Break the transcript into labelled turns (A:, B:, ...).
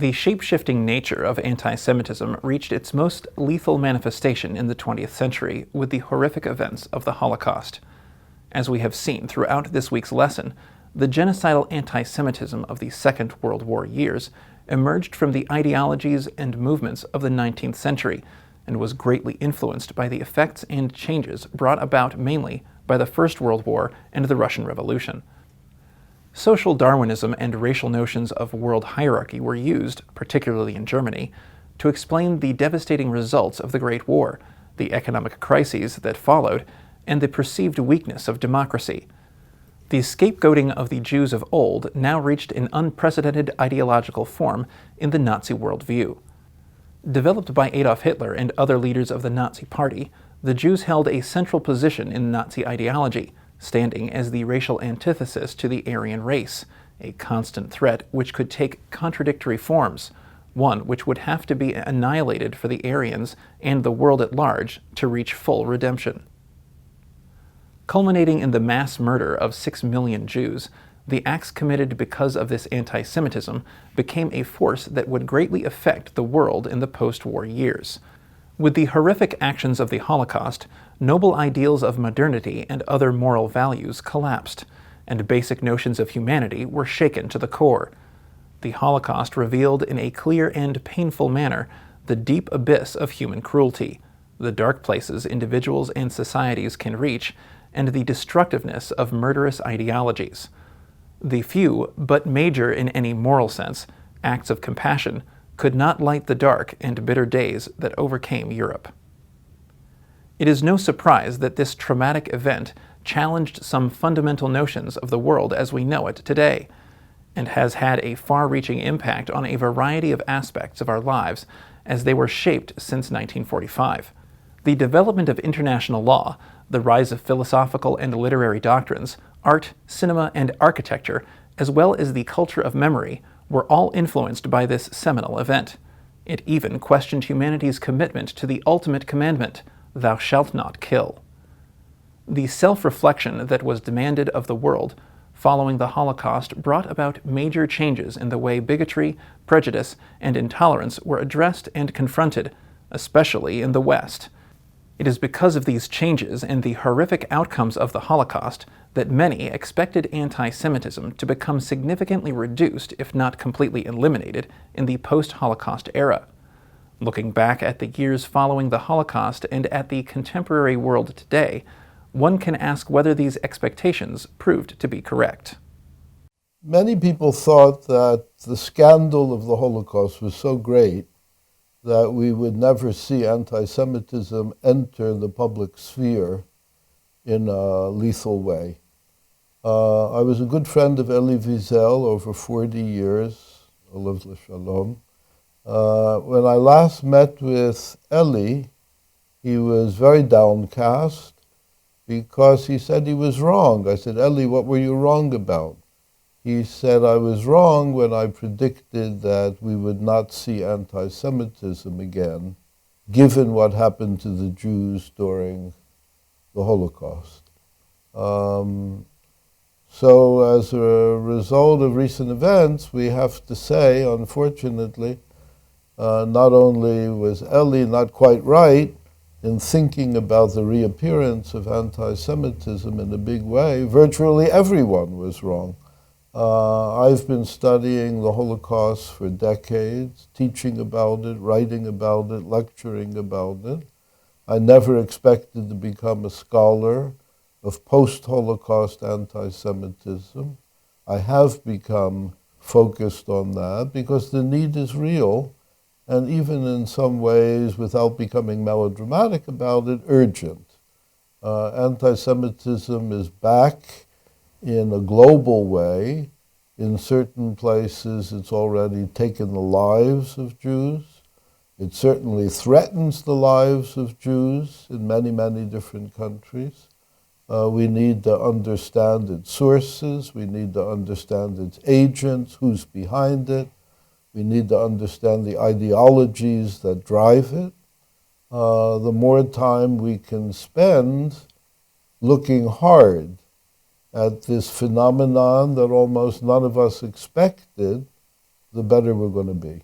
A: The shape-shifting nature of anti-Semitism reached its most lethal manifestation in the 20th century with the horrific events of the Holocaust. As we have seen throughout this week's lesson, the genocidal anti-Semitism of the Second World War years emerged from the ideologies and movements of the 19th century and was greatly influenced by the effects and changes brought about mainly by the First World War and the Russian Revolution. Social Darwinism and racial notions of world hierarchy were used, particularly in Germany, to explain the devastating results of the Great War, the economic crises that followed, and the perceived weakness of democracy. The scapegoating of the Jews of old now reached an unprecedented ideological form in the Nazi worldview. Developed by Adolf Hitler and other leaders of the Nazi Party, the Jews held a central position in Nazi ideology, standing as the racial antithesis to the Aryan race, a constant threat which could take contradictory forms, one which would have to be annihilated for the Aryans and the world at large to reach full redemption. Culminating in the mass murder of 6 million Jews, the acts committed because of this anti-Semitism became a force that would greatly affect the world in the post-war years. With the horrific actions of the Holocaust, noble ideals of modernity and other moral values collapsed, and basic notions of humanity were shaken to the core. The Holocaust revealed in a clear and painful manner the deep abyss of human cruelty, the dark places individuals and societies can reach, and the destructiveness of murderous ideologies. The few, but major in any moral sense, acts of compassion could not light the dark and bitter days that overcame Europe. It is no surprise that this traumatic event challenged some fundamental notions of the world as we know it today, and has had a far-reaching impact on a variety of aspects of our lives as they were shaped since 1945. The development of international law, the rise of philosophical and literary doctrines, art, cinema, and architecture, as well as the culture of memory, were all influenced by this seminal event. It even questioned humanity's commitment to the ultimate commandment, "Thou shalt not kill." The self-reflection that was demanded of the world following the Holocaust brought about major changes in the way bigotry, prejudice, and intolerance were addressed and confronted, especially in the West. It is because of these changes and the horrific outcomes of the Holocaust that many expected anti-Semitism to become significantly reduced, if not completely eliminated, in the post-Holocaust era. Looking back at the years following the Holocaust and at the contemporary world today, one can ask whether these expectations proved to be correct.
B: Many people thought that the scandal of the Holocaust was so great that we would never see anti-Semitism enter the public sphere in a lethal way. I was a good friend of Elie Wiesel over 40 years, Olav L'Shalom. When I last met with Elie, he was very downcast because he said he was wrong. I said, Elie, what were you wrong about? He said, I was wrong when I predicted that we would not see anti-Semitism again, given what happened to the Jews during the Holocaust. So as a result of recent events, we have to say, unfortunately, not only was Elie not quite right in thinking about the reappearance of anti-Semitism in a big way, virtually everyone was wrong. I've been studying the Holocaust for decades, teaching about it, writing about it, lecturing about it. I never expected to become a scholar of post-Holocaust anti-Semitism. I have become focused on that because the need is real, and even in some ways, without becoming melodramatic about it, urgent. Anti-Semitism is back in a global way. In certain places, it's already taken the lives of Jews. It certainly threatens the lives of Jews in many, many different countries. We need to understand its sources. We need to understand its agents, who's behind it. We need to understand the ideologies that drive it. The more time we can spend looking hard at this phenomenon that almost none of us expected, the better we're going to be.